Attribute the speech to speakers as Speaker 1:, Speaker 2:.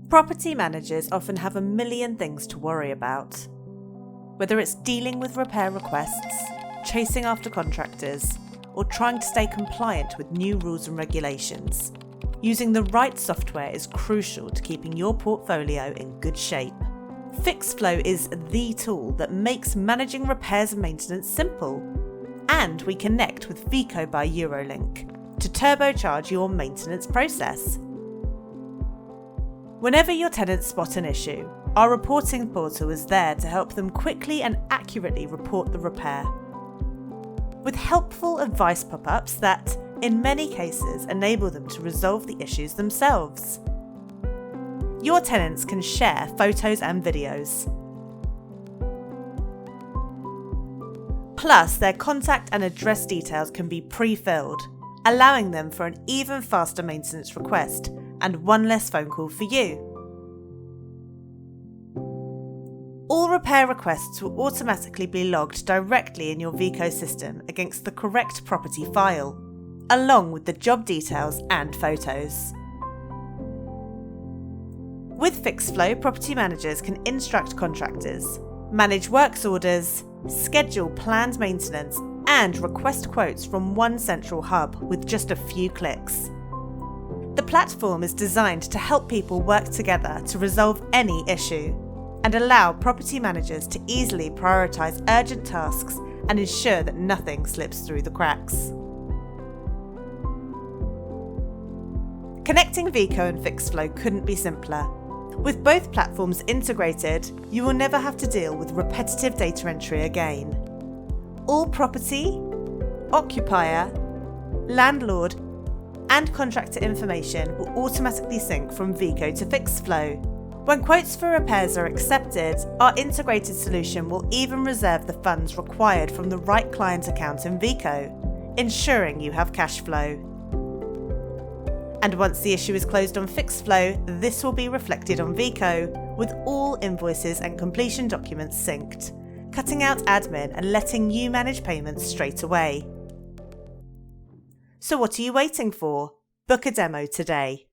Speaker 1: Property managers often have a million things to worry about. Whether it's dealing with repair requests, chasing after contractors, or trying to stay compliant with new rules and regulations, using the right software is crucial to keeping your portfolio in good shape. Fixflo is the tool that makes managing repairs and maintenance simple. And we connect with Veco by Eurolink to turbocharge your maintenance process. Whenever your tenants spot an issue, our reporting portal is there to help them quickly and accurately report the repair. With helpful advice pop-ups that, in many cases, enable them to resolve the issues themselves. Your tenants can share photos and videos. Plus, their contact and address details can be pre-filled, allowing them for an even faster maintenance request and one less phone call for you. All repair requests will automatically be logged directly in your Veco system against the correct property file, along with the job details and photos. With Fixflo, property managers can instruct contractors, manage works orders, schedule planned maintenance, and request quotes from one central hub with just a few clicks. The platform is designed to help people work together to resolve any issue and allow property managers to easily prioritise urgent tasks and ensure that nothing slips through the cracks. Connecting Veco and Fixflo couldn't be simpler. With both platforms integrated, you will never have to deal with repetitive data entry again. All property, occupier, landlord, and contractor information will automatically sync from Veco to Fixflo. When quotes for repairs are accepted, our integrated solution will even reserve the funds required from the right client account in Veco, ensuring you have cash flow. And once the issue is closed on Fixflo, this will be reflected on Veco, with all invoices and completion documents synced, cutting out admin and letting you manage payments straight away. So what are you waiting for? Book a demo today.